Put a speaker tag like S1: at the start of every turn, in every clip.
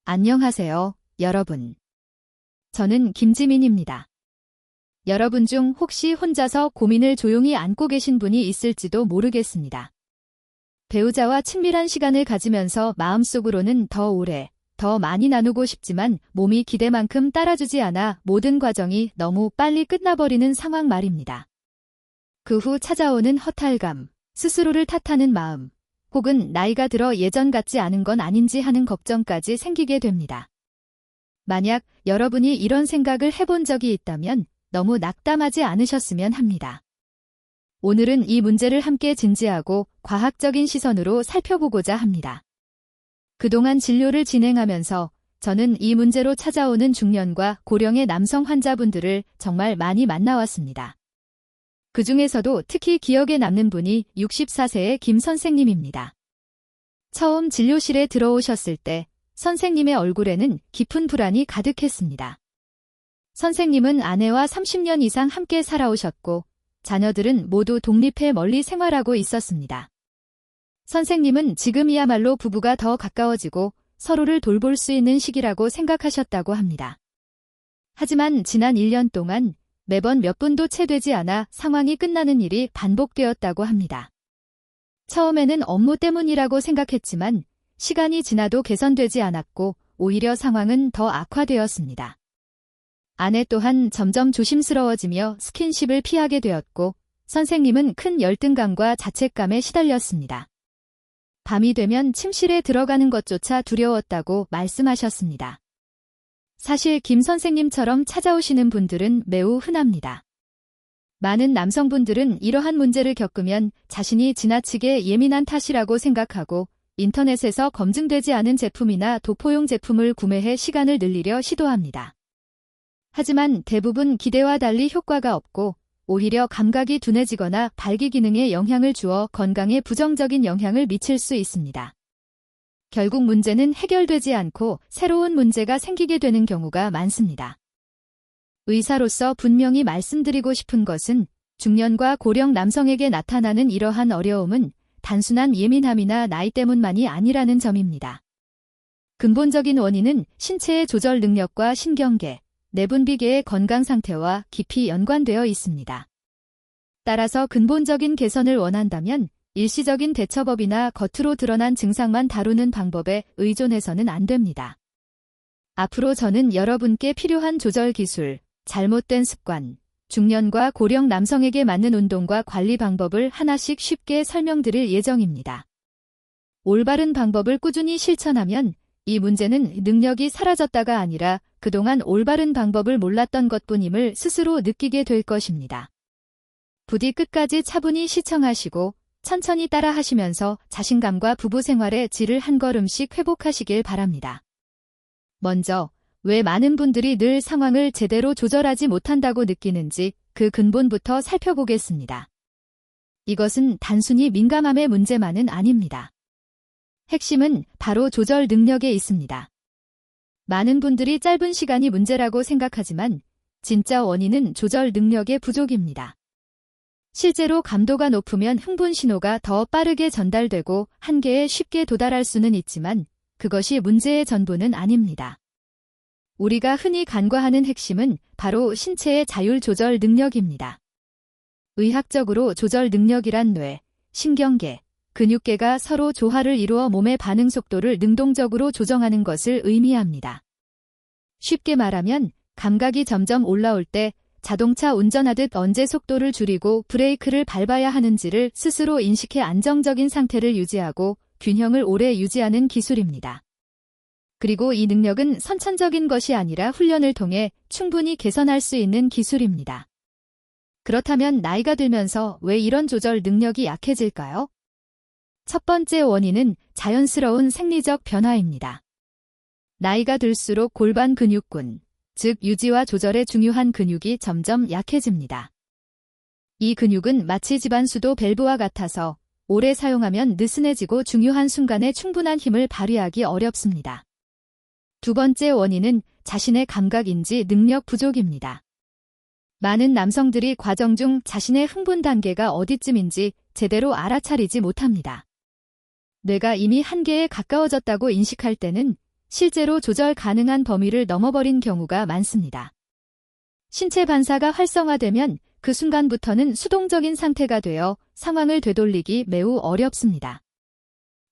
S1: 안녕하세요, 여러분. 저는 김지민입니다. 여러분 중 혹시 혼자서 고민을 조용히 안고 계신 분이 있을지도 모르겠습니다. 배우자와 친밀한 시간을 가지면서 마음속으로는 더 오래, 더 많이 나누고 싶지만 몸이 기대만큼 따라주지 않아 모든 과정이 너무 빨리 끝나버리는 상황 말입니다. 그 후 찾아오는 허탈감, 스스로를 탓하는 마음, 혹은 나이가 들어 예전 같지 않은 건 아닌지 하는 걱정까지 생기게 됩니다. 만약 여러분이 이런 생각을 해본 적이 있다면 너무 낙담하지 않으셨으면 합니다. 오늘은 이 문제를 함께 진지하고 과학적인 시선으로 살펴보고자 합니다. 그동안 진료를 진행하면서 저는 이 문제로 찾아오는 중년과 고령의 남성 환자분들을 정말 많이 만나왔습니다. 그 중에서도 특히 기억에 남는 분이 64세의 김 선생님입니다. 처음 진료실에 들어오셨을 때 선생님의 얼굴에는 깊은 불안이 가득했습니다. 선생님은 아내와 30년 이상 함께 살아오셨고 자녀들은 모두 독립해 멀리 생활하고 있었습니다. 선생님은 지금이야말로 부부가 더 가까워지고 서로를 돌볼 수 있는 시기라고 생각하셨다고 합니다. 하지만 지난 1년 동안 매번 몇 분도 채 되지 않아 상황이 끝나는 일이 반복되었다고 합니다. 처음에는 업무 때문이라고 생각했지만 시간이 지나도 개선되지 않았고 오히려 상황은 더 악화되었습니다. 아내 또한 점점 조심스러워지며 스킨십을 피하게 되었고 선생님은 큰 열등감과 자책감에 시달렸습니다. 밤이 되면 침실에 들어가는 것조차 두려웠다고 말씀하셨습니다. 사실 김 선생님처럼 찾아오시는 분들은 매우 흔합니다. 많은 남성분들은 이러한 문제를 겪으면 자신이 지나치게 예민한 탓이라고 생각하고 인터넷에서 검증되지 않은 제품이나 도포용 제품을 구매해 시간을 늘리려 시도합니다. 하지만 대부분 기대와 달리 효과가 없고 오히려 감각이 둔해지거나 발기 기능에 영향을 주어 건강에 부정적인 영향을 미칠 수 있습니다. 결국 문제는 해결되지 않고 새로운 문제가 생기게 되는 경우가 많습니다. 의사로서 분명히 말씀드리고 싶은 것은 중년과 고령 남성에게 나타나는 이러한 어려움은 단순한 예민함이나 나이 때문만이 아니라는 점입니다. 근본적인 원인은 신체의 조절 능력과 신경계, 내분비계의 건강 상태와 깊이 연관되어 있습니다. 따라서 근본적인 개선을 원한다면 일시적인 대처법이나 겉으로 드러난 증상만 다루는 방법에 의존해서는 안 됩니다. 앞으로 저는 여러분께 필요한 조절 기술, 잘못된 습관, 중년과 고령 남성에게 맞는 운동과 관리 방법을 하나씩 쉽게 설명드릴 예정입니다. 올바른 방법을 꾸준히 실천하면 이 문제는 능력이 사라졌다가 아니라 그동안 올바른 방법을 몰랐던 것뿐임을 스스로 느끼게 될 것입니다. 부디 끝까지 차분히 시청하시고 천천히 따라하시면서 자신감과 부부 생활의 질을 한 걸음씩 회복하시길 바랍니다. 먼저, 왜 많은 분들이 늘 상황을 제대로 조절하지 못한다고 느끼는지 그 근본부터 살펴보겠습니다. 이것은 단순히 민감함의 문제만은 아닙니다. 핵심은 바로 조절 능력에 있습니다. 많은 분들이 짧은 시간이 문제라고 생각하지만 진짜 원인은 조절 능력의 부족입니다. 실제로 감도가 높으면 흥분 신호가 더 빠르게 전달되고 한계에 쉽게 도달할 수는 있지만 그것이 문제의 전부는 아닙니다. 우리가 흔히 간과하는 핵심은 바로 신체의 자율 조절 능력입니다. 의학적으로 조절 능력이란 뇌, 신경계, 근육계가 서로 조화를 이루어 몸의 반응 속도를 능동적으로 조정하는 것을 의미합니다. 쉽게 말하면 감각이 점점 올라올 때 자동차 운전하듯 언제 속도를 줄이고 브레이크를 밟아야 하는지를 스스로 인식해 안정적인 상태를 유지하고 균형을 오래 유지하는 기술입니다. 그리고 이 능력은 선천적인 것이 아니라 훈련을 통해 충분히 개선할 수 있는 기술입니다. 그렇다면 나이가 들면서 왜 이런 조절 능력이 약해질까요? 첫 번째 원인은 자연스러운 생리적 변화입니다. 나이가 들수록 골반 근육군, 즉 유지와 조절에 중요한 근육이 점점 약해집니다. 이 근육은 마치 집안 수도 밸브와 같아서 오래 사용하면 느슨해지고 중요한 순간에 충분한 힘을 발휘하기 어렵습니다. 두 번째 원인은 자신의 감각인지 능력 부족입니다. 많은 남성들이 과정 중 자신의 흥분 단계가 어디쯤인지 제대로 알아차리지 못합니다. 뇌가 이미 한계에 가까워졌다고 인식할 때는 실제로 조절 가능한 범위를 넘어버린 경우가 많습니다. 신체 반사가 활성화되면 그 순간부터는 수동적인 상태가 되어 상황을 되돌리기 매우 어렵습니다.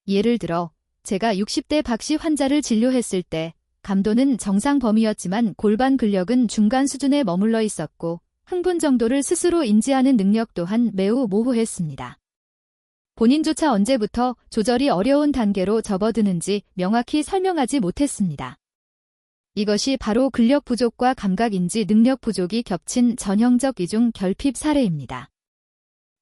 S1: 예를 들어 제가 60대 박씨 환자를 진료했을 때 감도는 정상 범위였지만 골반 근력은 중간 수준에 머물러 있었고 흥분 정도를 스스로 인지하는 능력 또한 매우 모호했습니다. 본인조차 언제부터 조절이 어려운 단계로 접어드는지 명확히 설명하지 못했습니다. 이것이 바로 근력 부족과 감각인지 능력 부족이 겹친 전형적 이중 결핍 사례입니다.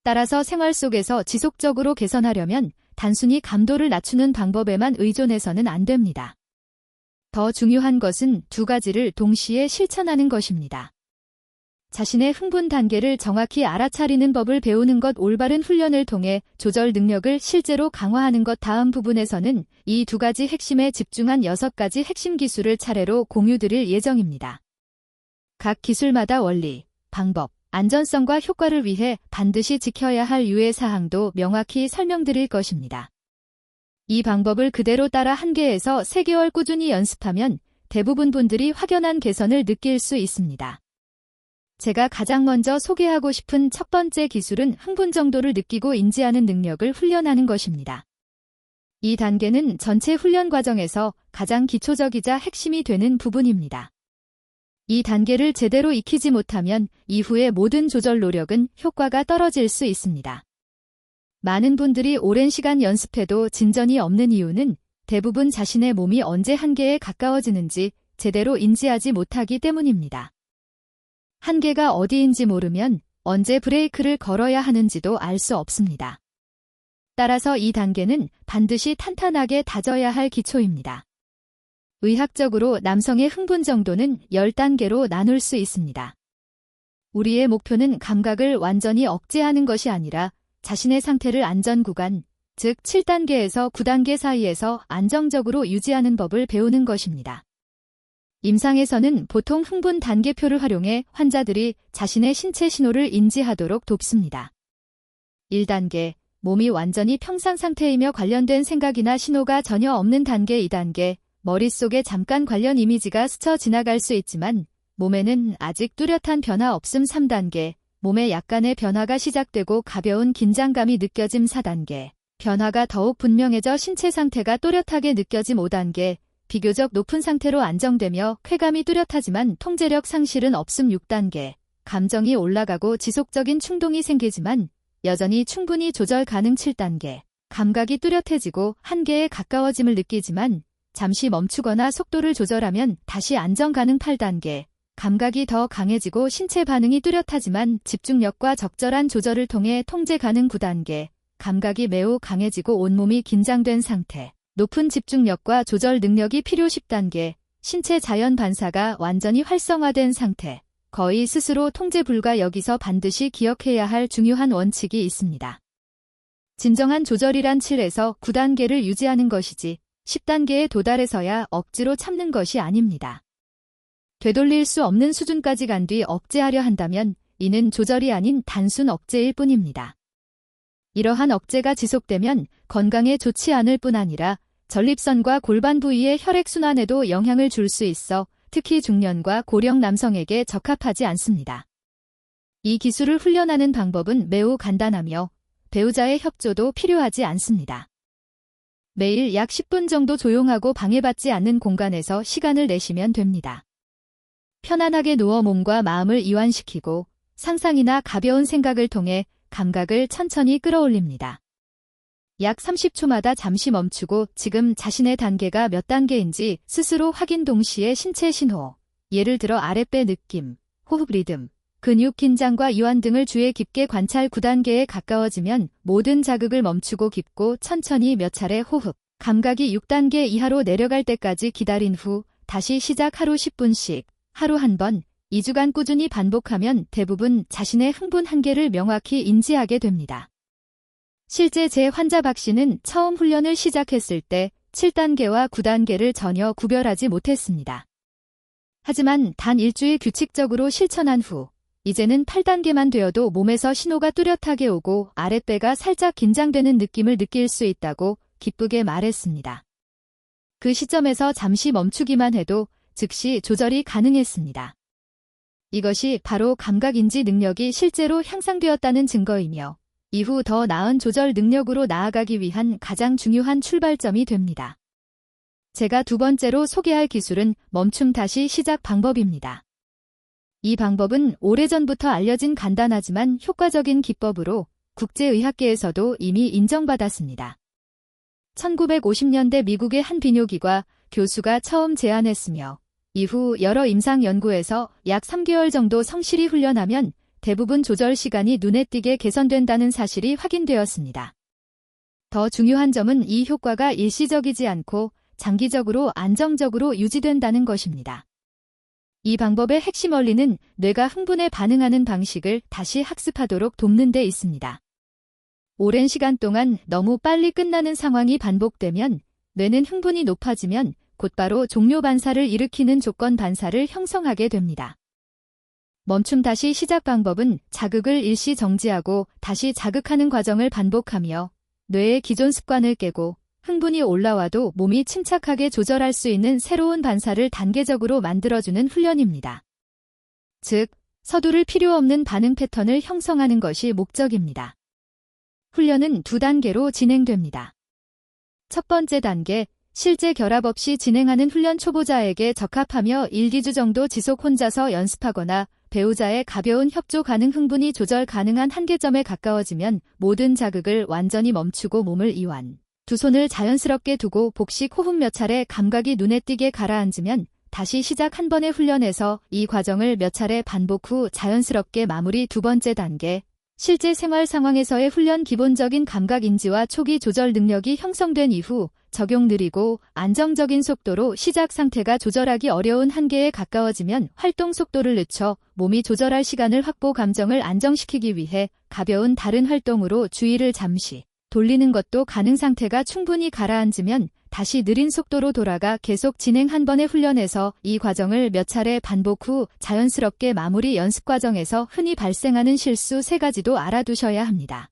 S1: 따라서 생활 속에서 지속적으로 개선하려면 단순히 감도를 낮추는 방법에만 의존해서는 안 됩니다. 더 중요한 것은 두 가지를 동시에 실천하는 것입니다. 자신의 흥분 단계를 정확히 알아차리는 법을 배우는 것, 올바른 훈련을 통해 조절 능력을 실제로 강화하는 것. 다음 부분에서는 이 두 가지 핵심에 집중한 6가지 핵심 기술을 차례로 공유드릴 예정입니다. 각 기술마다 원리, 방법, 안전성과 효과를 위해 반드시 지켜야 할 유의사항도 명확히 설명드릴 것입니다. 이 방법을 그대로 따라 1개에서 3개월 꾸준히 연습하면 대부분 분들이 확연한 개선을 느낄 수 있습니다. 제가 가장 먼저 소개하고 싶은 첫 번째 기술은 흥분 정도를 느끼고 인지하는 능력을 훈련하는 것입니다. 이 단계는 전체 훈련 과정에서 가장 기초적이자 핵심이 되는 부분입니다. 이 단계를 제대로 익히지 못하면 이후의 모든 조절 노력은 효과가 떨어질 수 있습니다. 많은 분들이 오랜 시간 연습해도 진전이 없는 이유는 대부분 자신의 몸이 언제 한계에 가까워지는지 제대로 인지하지 못하기 때문입니다. 한계가 어디인지 모르면 언제 브레이크를 걸어야 하는지도 알 수 없습니다. 따라서 이 단계는 반드시 탄탄하게 다져야 할 기초입니다. 의학적으로 남성의 흥분 정도는 10단계로 나눌 수 있습니다. 우리의 목표는 감각을 완전히 억제하는 것이 아니라 자신의 상태를 안전 구간, 즉 7단계에서 9단계 사이에서 안정적으로 유지하는 법을 배우는 것입니다. 임상에서는 보통 흥분 단계표를 활용해 환자들이 자신의 신체 신호를 인지하도록 돕습니다. 1단계, 몸이 완전히 평상 상태이며 관련된 생각이나 신호가 전혀 없는 단계. 2단계, 머릿속에 잠깐 관련 이미지가 스쳐 지나갈 수 있지만 몸에는 아직 뚜렷한 변화 없음. 3단계, 몸에 약간의 변화가 시작되고 가벼운 긴장감이 느껴짐. 4단계, 변화가 더욱 분명해져 신체 상태가 또렷하게 느껴짐. 5단계, 비교적 높은 상태로 안정되며 쾌감이 뚜렷하지만 통제력 상실은 없음. 6단계, 감정이 올라가고 지속적인 충동이 생기지만 여전히 충분히 조절 가능. 7단계, 감각이 뚜렷해지고 한계에 가까워짐을 느끼지만 잠시 멈추거나 속도를 조절하면 다시 안정 가능. 8단계, 감각이 더 강해지고 신체 반응이 뚜렷하지만 집중력과 적절한 조절을 통해 통제 가능. 9단계, 감각이 매우 강해지고 온몸이 긴장된 상태, 높은 집중력과 조절 능력이 필요. 10단계, 신체 자연 반사가 완전히 활성화된 상태, 거의 스스로 통제 불가. 여기서 반드시 기억해야 할 중요한 원칙이 있습니다. 진정한 조절이란 7에서 9단계를 유지하는 것이지 10단계에 도달해서야 억지로 참는 것이 아닙니다. 되돌릴 수 없는 수준까지 간 뒤 억제하려 한다면 이는 조절이 아닌 단순 억제일 뿐입니다. 이러한 억제가 지속되면 건강에 좋지 않을 뿐 아니라 전립선과 골반 부위의 혈액순환에도 영향을 줄 수 있어 특히 중년과 고령 남성에게 적합하지 않습니다. 이 기술을 훈련하는 방법은 매우 간단하며 배우자의 협조도 필요하지 않습니다. 매일 약 10분 정도 조용하고 방해받지 않는 공간에서 시간을 내시면 됩니다. 편안하게 누워 몸과 마음을 이완시키고 상상이나 가벼운 생각을 통해 감각을 천천히 끌어올립니다. 약 30초마다 잠시 멈추고 지금 자신의 단계가 몇 단계인지 스스로 확인. 동시에 신체 신호, 예를 들어 아랫배 느낌, 호흡 리듬, 근육 긴장과 이완 등을 주의 깊게 관찰. 9단계에 가까워지면 모든 자극을 멈추고 깊고 천천히 몇 차례 호흡, 감각이 6단계 이하로 내려갈 때까지 기다린 후 다시 시작. 하루 10분씩, 하루 한 번, 2주간 꾸준히 반복하면 대부분 자신의 흥분 한계를 명확히 인지하게 됩니다. 실제 제 환자 박 씨는 처음 훈련을 시작했을 때 7단계와 9단계를 전혀 구별하지 못했습니다. 하지만 단 일주일 규칙적으로 실천한 후 이제는 8단계만 되어도 몸에서 신호가 뚜렷하게 오고 아랫배가 살짝 긴장되는 느낌을 느낄 수 있다고 기쁘게 말했습니다. 그 시점에서 잠시 멈추기만 해도 즉시 조절이 가능했습니다. 이것이 바로 감각인지 능력이 실제로 향상되었다는 증거이며 이후 더 나은 조절 능력으로 나아가기 위한 가장 중요한 출발점이 됩니다. 제가 두 번째로 소개할 기술은 멈춤 다시 시작 방법입니다. 이 방법은 오래전부터 알려진 간단하지만 효과적인 기법으로 국제의학계에서도 이미 인정받았습니다. 1950년대 미국의 한 비뇨기과 교수가 처음 제안했으며 이후 여러 임상 연구에서 약 3개월 정도 성실히 훈련하면 대부분 조절 시간이 눈에 띄게 개선된다는 사실이 확인되었습니다. 더 중요한 점은 이 효과가 일시적이지 않고 장기적으로 안정적으로 유지된다는 것입니다. 이 방법의 핵심 원리는 뇌가 흥분에 반응하는 방식을 다시 학습하도록 돕는 데 있습니다. 오랜 시간 동안 너무 빨리 끝나는 상황이 반복되면 뇌는 흥분이 높아지면 곧바로 종료 반사를 일으키는 조건 반사를 형성하게 됩니다. 멈춤 다시 시작 방법은 자극을 일시 정지하고 다시 자극하는 과정을 반복하며 뇌의 기존 습관을 깨고 흥분이 올라와도 몸이 침착하게 조절할 수 있는 새로운 반사를 단계적으로 만들어주는 훈련입니다. 즉, 서두를 필요 없는 반응 패턴을 형성하는 것이 목적입니다. 훈련은 두 단계로 진행됩니다. 첫 번째 단계, 실제 결합 없이 진행하는 훈련 초보자에게 적합하며 1~2주 정도 지속 혼자서 연습하거나 배우자의 가벼운 협조 가능 흥분이 조절 가능한 한계점에 가까워지면 모든 자극을 완전히 멈추고 몸을 이완. 두 손을 자연스럽게 두고 복식 호흡 몇 차례 감각이 눈에 띄게 가라앉으면 다시 시작 한 번의 훈련에서 이 과정을 몇 차례 반복 후 자연스럽게 마무리. 두 번째 단계, 실제 생활 상황에서의 훈련 기본적인 감각 인지와 초기 조절 능력이 형성된 이후 적용 느리고 안정적인 속도로 시작 상태가 조절하기 어려운 한계에 가까워지면 활동 속도를 늦춰 몸이 조절할 시간을 확보 감정을 안정시키기 위해 가벼운 다른 활동으로 주의를 잠시 돌리는 것도 가능. 상태가 충분히 가라앉으면 다시 느린 속도로 돌아가 계속 진행. 한 번의 훈련에서 이 과정을 몇 차례 반복 후 자연스럽게 마무리. 연습 과정에서 흔히 발생하는 실수 3가지도 알아두셔야 합니다.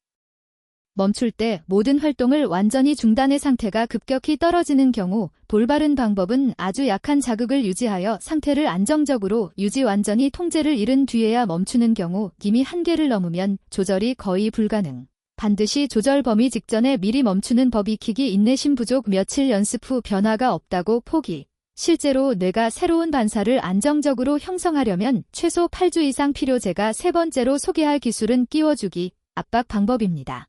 S1: 멈출 때 모든 활동을 완전히 중단해 상태가 급격히 떨어지는 경우 돌바른 방법은 아주 약한 자극을 유지하여 상태를 안정적으로 유지. 완전히 통제를 잃은 뒤에야 멈추는 경우 이미 한계를 넘으면 조절이 거의 불가능. 반드시 조절 범위 직전에 미리 멈추는 법. 익히기. 인내심 부족. 며칠 연습 후 변화가 없다고 포기. 실제로 뇌가 새로운 반사를 안정적으로 형성하려면 최소 8주 이상 필요. 제가 세 번째로 소개할 기술은 끼워주기, 압박 방법입니다.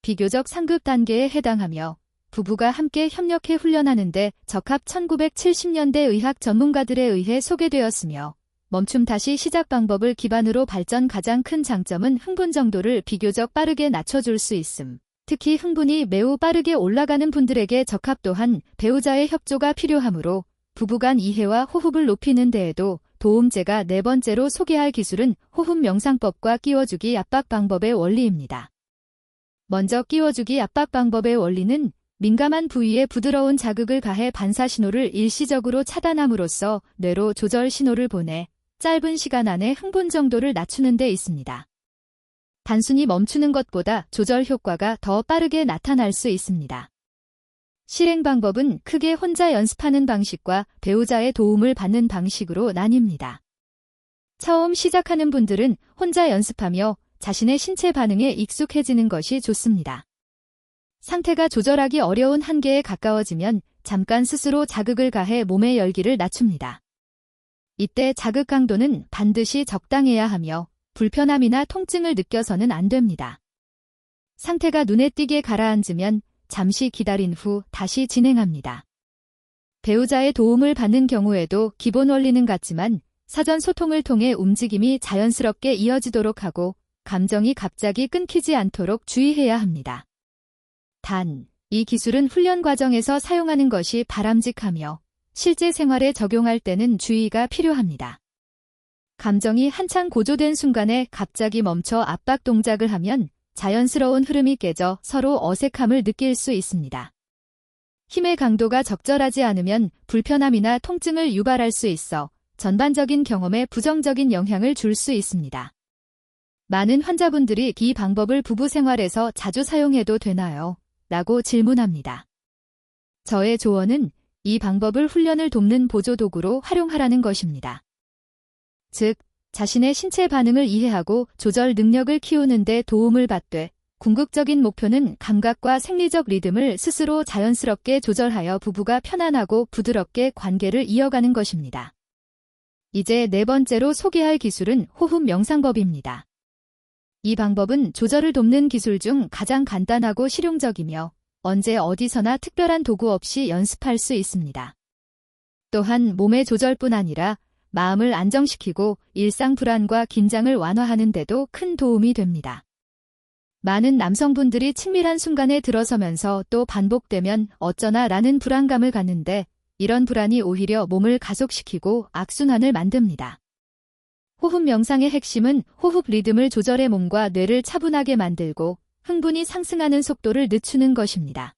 S1: 비교적 상급 단계에 해당하며 부부가 함께 협력해 훈련하는데 적합 1970년대 의학 전문가들에 의해 소개되었으며 멈춤 다시 시작 방법을 기반으로 발전. 가장 큰 장점은 흥분 정도를 비교적 빠르게 낮춰줄 수 있음. 특히 흥분이 매우 빠르게 올라가는 분들에게 적합. 또한 배우자의 협조가 필요하므로 부부간 이해와 호흡을 높이는 데에도 도움. 제가 네 번째로 소개할 기술은 호흡 명상법과 끼워주기 압박 방법의 원리입니다. 먼저 끼워주기 압박 방법의 원리는 민감한 부위에 부드러운 자극을 가해 반사 신호를 일시적으로 차단함으로써 뇌로 조절 신호를 보내 짧은 시간 안에 흥분 정도를 낮추는 데 있습니다. 단순히 멈추는 것보다 조절 효과가 더 빠르게 나타날 수 있습니다. 실행 방법은 크게 혼자 연습하는 방식과 배우자의 도움을 받는 방식으로 나뉩니다. 처음 시작하는 분들은 혼자 연습하며 자신의 신체 반응에 익숙해지는 것이 좋습니다. 상태가 조절하기 어려운 한계에 가까워지면 잠깐 스스로 자극을 가해 몸의 열기를 낮춥니다. 이때 자극 강도는 반드시 적당해야 하며 불편함이나 통증을 느껴서는 안 됩니다. 상태가 눈에 띄게 가라앉으면 잠시 기다린 후 다시 진행합니다. 배우자의 도움을 받는 경우에도 기본 원리는 같지만 사전 소통을 통해 움직임이 자연스럽게 이어지도록 하고 감정이 갑자기 끊기지 않도록 주의해야 합니다. 단, 이 기술은 훈련 과정에서 사용하는 것이 바람직하며 실제 생활에 적용할 때는 주의가 필요합니다. 감정이 한창 고조된 순간에 갑자기 멈춰 압박 동작을 하면 자연스러운 흐름이 깨져 서로 어색함을 느낄 수 있습니다. 힘의 강도가 적절하지 않으면 불편함이나 통증을 유발할 수 있어 전반적인 경험에 부정적인 영향을 줄 수 있습니다. 많은 환자분들이 이 방법을 부부 생활에서 자주 사용해도 되나요? 라고 질문합니다. 저의 조언은 이 방법을 훈련을 돕는 보조도구로 활용하라는 것입니다. 즉, 자신의 신체 반응을 이해하고 조절 능력을 키우는 데 도움을 받되 궁극적인 목표는 감각과 생리적 리듬을 스스로 자연스럽게 조절하여 부부가 편안하고 부드럽게 관계를 이어가는 것입니다. 이제 네 번째로 소개할 기술은 호흡 명상법입니다. 이 방법은 조절을 돕는 기술 중 가장 간단하고 실용적이며 언제 어디서나 특별한 도구 없이 연습할 수 있습니다. 또한 몸의 조절뿐 아니라 마음을 안정시키고 일상 불안과 긴장을 완화하는 데도 큰 도움이 됩니다. 많은 남성분들이 친밀한 순간에 들어서면서 또 반복되면 어쩌나 라는 불안감을 갖는데 이런 불안이 오히려 몸을 가속시키고 악순환을 만듭니다. 호흡 명상의 핵심은 호흡 리듬을 조절해 몸과 뇌를 차분하게 만들고 흥분이 상승하는 속도를 늦추는 것입니다.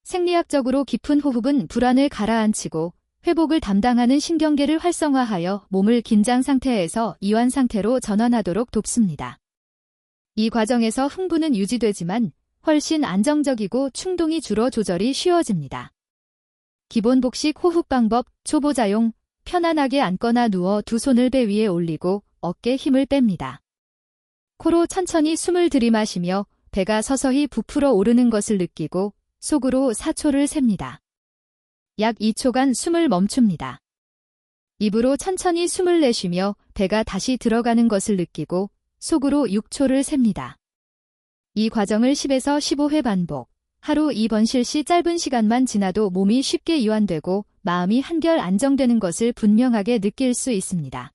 S1: 생리학적으로 깊은 호흡은 불안을 가라앉히고 회복을 담당하는 신경계를 활성화하여 몸을 긴장 상태에서 이완 상태로 전환하도록 돕습니다. 이 과정에서 흥분은 유지되지만 훨씬 안정적이고 충동이 줄어 조절이 쉬워집니다. 기본 복식 호흡 방법 초보자용 편안하게 앉거나 누워 두 손을 배 위에 올리고 어깨 힘을 뺍니다. 코로 천천히 숨을 들이마시며 배가 서서히 부풀어 오르는 것을 느끼고 속으로 4초를 셉니다. 약 2초간 숨을 멈춥니다. 입으로 천천히 숨을 내쉬며 배가 다시 들어가는 것을 느끼고 속으로 6초를 셉니다. 이 과정을 10에서 15회 반복, 하루 2번 실시 짧은 시간만 지나도 몸이 쉽게 이완되고 마음이 한결 안정되는 것을 분명하게 느낄 수 있습니다.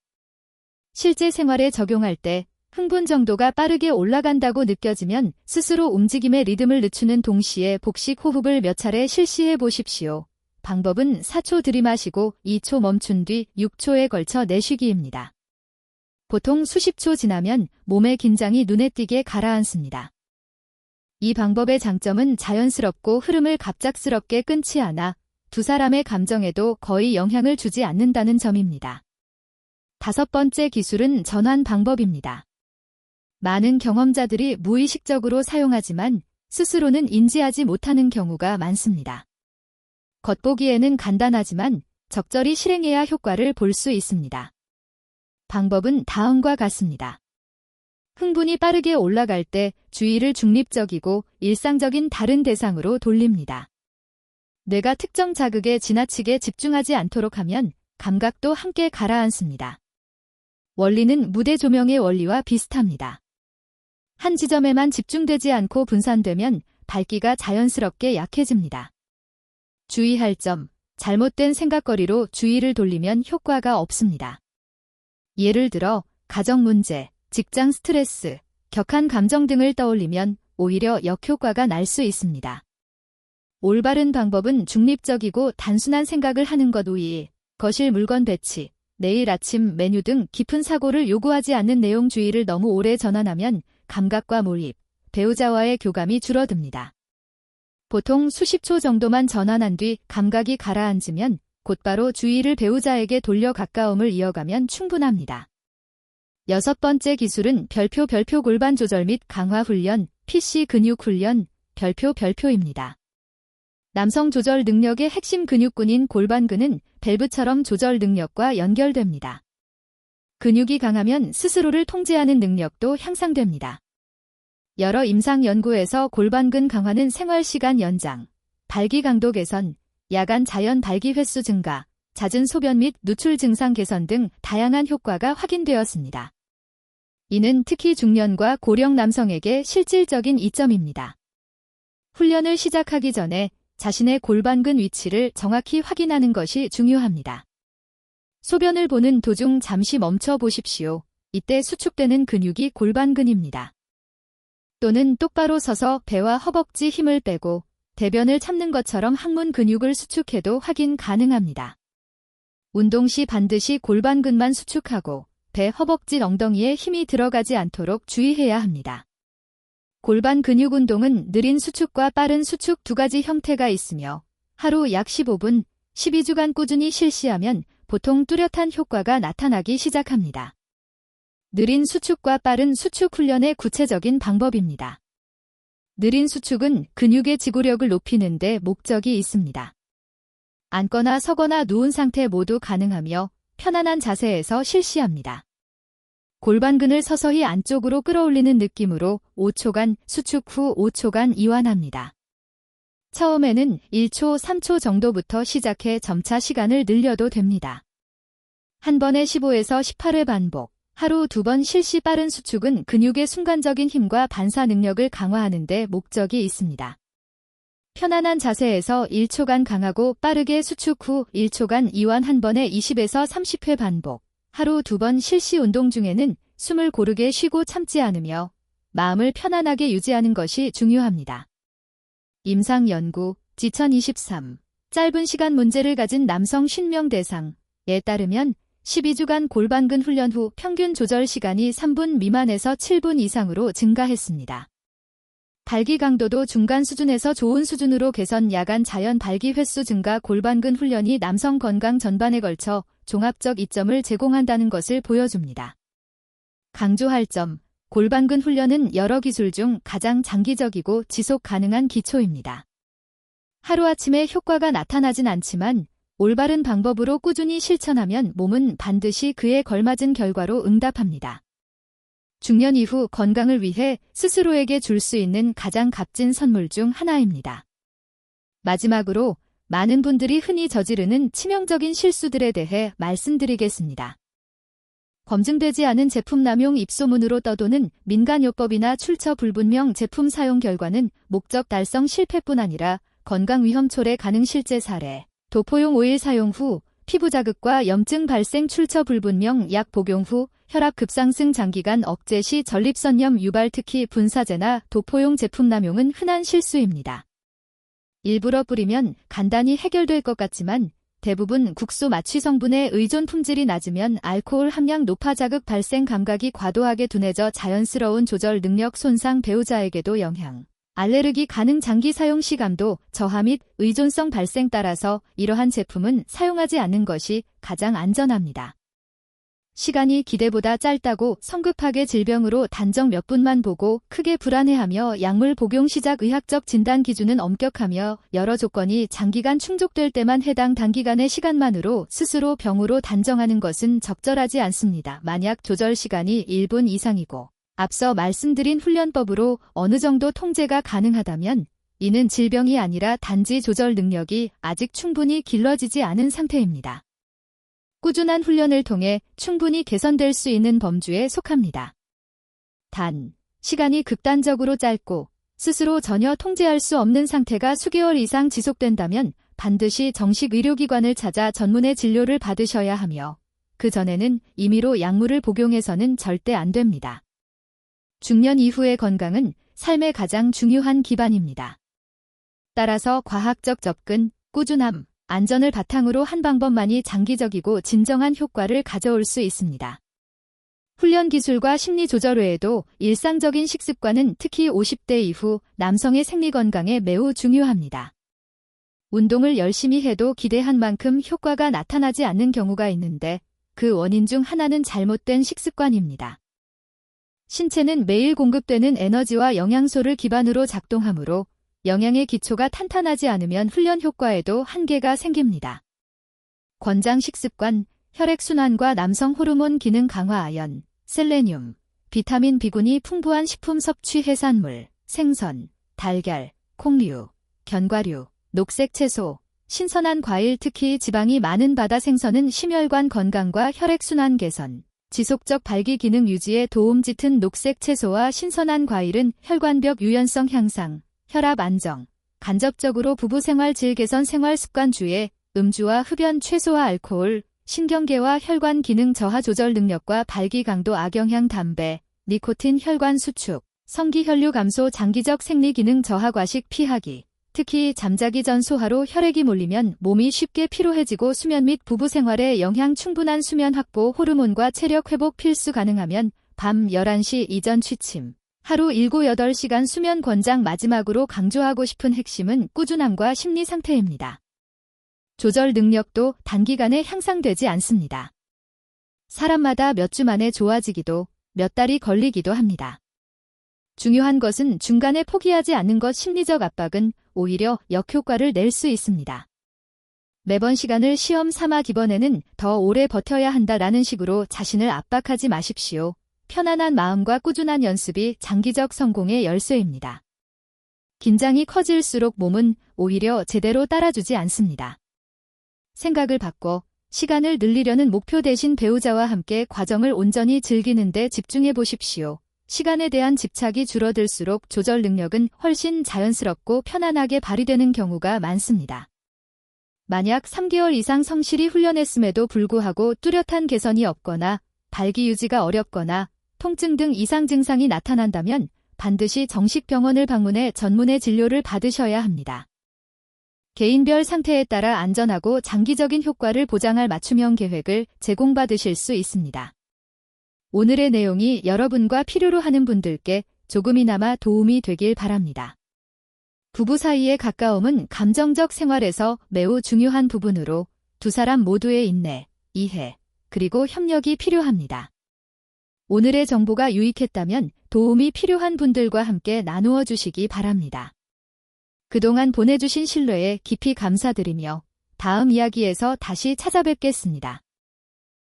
S1: 실제 생활에 적용할 때 흥분 정도가 빠르게 올라간다고 느껴지면 스스로 움직임의 리듬을 늦추는 동시에 복식 호흡을 몇 차례 실시해 보십시오. 방법은 4초 들이마시고 2초 멈춘 뒤 6초에 걸쳐 내쉬기입니다. 보통 수십 초 지나면 몸의 긴장이 눈에 띄게 가라앉습니다. 이 방법의 장점은 자연스럽고 흐름을 갑작스럽게 끊지 않아 두 사람의 감정에도 거의 영향을 주지 않는다는 점입니다. 다섯 번째 기술은 전환 방법입니다. 많은 경험자들이 무의식적으로 사용하지만 스스로는 인지하지 못하는 경우가 많습니다. 겉보기에는 간단하지만 적절히 실행해야 효과를 볼 수 있습니다. 방법은 다음과 같습니다. 흥분이 빠르게 올라갈 때 주의를 중립적이고 일상적인 다른 대상으로 돌립니다. 뇌가 특정 자극에 지나치게 집중하지 않도록 하면 감각도 함께 가라앉습니다. 원리는 무대 조명의 원리와 비슷합니다. 한 지점에만 집중되지 않고 분산되면 밝기가 자연스럽게 약해집니다. 주의할 점, 잘못된 생각거리로 주의를 돌리면 효과가 없습니다. 예를 들어 가정 문제, 직장 스트레스, 격한 감정 등을 떠올리면 오히려 역효과가 날 수 있습니다. 올바른 방법은 중립적이고 단순한 생각을 하는 것 외에 거실 물건 배치, 내일 아침 메뉴 등 깊은 사고를 요구하지 않는 내용 주의를 너무 오래 전환하면 감각과 몰입, 배우자와의 교감이 줄어듭니다. 보통 수십 초 정도만 전환한 뒤 감각이 가라앉으면 곧바로 주의를 배우자에게 돌려 가까움을 이어가면 충분합니다. 여섯 번째 기술은 별표 골반 조절 및 강화 훈련, PC 근육 훈련, 별표입니다. 남성 조절 능력의 핵심 근육군인 골반근은 밸브처럼 조절 능력과 연결됩니다. 근육이 강하면 스스로를 통제하는 능력도 향상됩니다. 여러 임상 연구에서 골반근 강화는 생활시간 연장, 발기 강도 개선, 야간 자연 발기 횟수 증가, 잦은 소변 및 누출 증상 개선 등 다양한 효과가 확인되었습니다. 이는 특히 중년과 고령 남성에게 실질적인 이점입니다. 훈련을 시작하기 전에 자신의 골반근 위치를 정확히 확인하는 것이 중요합니다. 소변을 보는 도중 잠시 멈춰 보십시오. 이때 수축되는 근육이 골반근입니다. 또는 똑바로 서서 배와 허벅지 힘을 빼고 대변을 참는 것처럼 항문 근육을 수축해도 확인 가능합니다. 운동 시 반드시 골반근만 수축하고 배, 허벅지, 엉덩이에 힘이 들어가지 않도록 주의해야 합니다. 골반 근육 운동은 느린 수축과 빠른 수축 두 가지 형태가 있으며 하루 약 15분, 12주간 꾸준히 실시하면 보통 뚜렷한 효과가 나타나기 시작합니다. 느린 수축과 빠른 수축 훈련의 구체적인 방법입니다. 느린 수축은 근육의 지구력을 높이는 데 목적이 있습니다. 앉거나 서거나 누운 상태 모두 가능하며 편안한 자세에서 실시합니다. 골반근을 서서히 안쪽으로 끌어올리는 느낌으로 5초간 수축 후 5초간 이완합니다. 처음에는 1초, 3초 정도부터 시작해 점차 시간을 늘려도 됩니다. 한 번에 15에서 18회 반복, 하루 2번 실시. 빠른 수축은 근육의 순간적인 힘과 반사 능력을 강화하는 데 목적이 있습니다. 편안한 자세에서 1초간 강하고 빠르게 수축 후 1초간 이완. 한 번에 20에서 30회 반복, 하루 2번 실시. 운동 중에는 숨을 고르게 쉬고 참지 않으며 마음을 편안하게 유지하는 것이 중요합니다. 임상연구, 2023, 짧은 시간 문제를 가진 남성 50명 대상에 따르면 12주간 골반근 훈련 후 평균 조절 시간이 3분 미만에서 7분 이상으로 증가했습니다. 발기 강도도 중간 수준에서 좋은 수준으로 개선. 야간 자연 발기 횟수 증가. 골반근 훈련이 남성 건강 전반에 걸쳐 종합적 이점을 제공한다는 것을 보여줍니다. 강조할 점, 골반근 훈련은 여러 기술 중 가장 장기적이고 지속 가능한 기초입니다. 하루아침에 효과가 나타나진 않지만 올바른 방법으로 꾸준히 실천하면 몸은 반드시 그에 걸맞은 결과로 응답합니다. 중년 이후 건강을 위해 스스로에게 줄 수 있는 가장 값진 선물 중 하나입니다. 마지막으로 많은 분들이 흔히 저지르는 치명적인 실수들에 대해 말씀드리겠습니다. 검증되지 않은 제품 남용. 입소문으로 떠도는 민간요법이나 출처 불분명 제품 사용 결과는 목적 달성 실패뿐 아니라 건강 위험 초래 가능. 실제 사례, 도포용 오일 사용 후 피부 자극과 염증 발생. 출처 불분명 약 복용 후 혈압 급상승. 장기간 억제 시 전립선염 유발. 특히 분사제나 도포용 제품 남용은 흔한 실수입니다. 일부러 뿌리면 간단히 해결될 것 같지만 대부분 국소 마취 성분의 의존. 품질이 낮으면 알코올 함량 높아 자극 발생. 감각이 과도하게 둔해져 자연스러운 조절 능력 손상. 배우자에게도 영향, 알레르기 가능. 장기 사용 시 감도 저하 및 의존성 발생. 따라서 이러한 제품은 사용하지 않는 것이 가장 안전합니다. 시간이 기대보다 짧다고 성급하게 질병으로 단정 몇 분만 보고 크게 불안해하며 약물 복용 시작. 의학적 진단 기준은 엄격하며 여러 조건이 장기간 충족될 때만 해당. 단기간의 시간만으로 스스로 병으로 단정하는 것은 적절하지 않습니다. 만약 조절 시간이 1분 이상이고 앞서 말씀드린 훈련법으로 어느 정도 통제가 가능하다면 이는 질병이 아니라 단지 조절 능력이 아직 충분히 길러지지 않은 상태입니다. 꾸준한 훈련을 통해 충분히 개선될 수 있는 범주에 속합니다. 단, 시간이 극단적으로 짧고 스스로 전혀 통제할 수 없는 상태가 수개월 이상 지속된다면 반드시 정식 의료기관을 찾아 전문의 진료를 받으셔야 하며 그 전에는 임의로 약물을 복용해서는 절대 안 됩니다. 중년 이후의 건강은 삶의 가장 중요한 기반입니다. 따라서 과학적 접근, 꾸준함, 안전을 바탕으로 한 방법만이 장기적이고 진정한 효과를 가져올 수 있습니다. 훈련 기술과 심리 조절 외에도 일상적인 식습관은 특히 50대 이후 남성의 생리 건강에 매우 중요합니다. 운동을 열심히 해도 기대한 만큼 효과가 나타나지 않는 경우가 있는데 그 원인 중 하나는 잘못된 식습관입니다. 신체는 매일 공급되는 에너지와 영양소를 기반으로 작동하므로 영양의 기초가 탄탄하지 않으면 훈련 효과에도 한계가 생깁니다. 권장 식습관, 혈액순환과 남성 호르몬 기능 강화. 아연, 셀레늄, 비타민 B군이 풍부한 식품 섭취. 해산물, 생선, 달걀, 콩류, 견과류, 녹색 채소, 신선한 과일. 특히 지방이 많은 바다 생선은 심혈관 건강과 혈액순환 개선, 지속적 발기 기능 유지에 도움. 짙은 녹색 채소와 신선한 과일은 혈관벽 유연성 향상, 혈압 안정, 간접적으로 부부 생활 질 개선. 생활 습관 주의, 음주와 흡연 최소화. 알코올, 신경계와 혈관 기능 저하. 조절 능력과 발기 강도. 악영향. 담배, 니코틴. 혈관 수축, 성기 혈류 감소. 장기적 생리 기능 저하. 과식 피하기, 특히 잠자기 전 소화로 혈액이 몰리면 몸이 쉽게 피로해지고 수면 및 부부 생활에 영향. 충분한 수면 확보. 호르몬과 체력 회복 필수. 가능하면 밤 11시 이전 취침, 하루 7-8시간 수면 권장. 마지막으로 강조하고 싶은 핵심은 꾸준함과 심리 상태입니다. 조절 능력도 단기간에 향상되지 않습니다. 사람마다 몇 주 만에 좋아지기도, 몇 달이 걸리기도 합니다. 중요한 것은 중간에 포기하지 않는 것. 심리적 압박은 오히려 역효과를 낼 수 있습니다. 매번 시간을 시험 삼아 이번에는 더 오래 버텨야 한다라는 식으로 자신을 압박하지 마십시오. 편안한 마음과 꾸준한 연습이 장기적 성공의 열쇠입니다. 긴장이 커질수록 몸은 오히려 제대로 따라주지 않습니다. 생각을 바꿔 시간을 늘리려는 목표 대신 배우자와 함께 과정을 온전히 즐기는 데 집중해 보십시오. 시간에 대한 집착이 줄어들수록 조절 능력은 훨씬 자연스럽고 편안하게 발휘되는 경우가 많습니다. 만약 3개월 이상 성실히 훈련했음에도 불구하고 뚜렷한 개선이 없거나 발기 유지가 어렵거나 통증 등 이상 증상이 나타난다면 반드시 정식 병원을 방문해 전문의 진료를 받으셔야 합니다. 개인별 상태에 따라 안전하고 장기적인 효과를 보장할 맞춤형 계획을 제공받으실 수 있습니다. 오늘의 내용이 여러분과 필요로 하는 분들께 조금이나마 도움이 되길 바랍니다. 부부 사이의 가까움은 감정적 생활에서 매우 중요한 부분으로 두 사람 모두의 인내, 이해, 그리고 협력이 필요합니다. 오늘의 정보가 유익했다면 도움이 필요한 분들과 함께 나누어 주시기 바랍니다. 그동안 보내주신 신뢰에 깊이 감사드리며 다음 이야기에서 다시 찾아뵙겠습니다.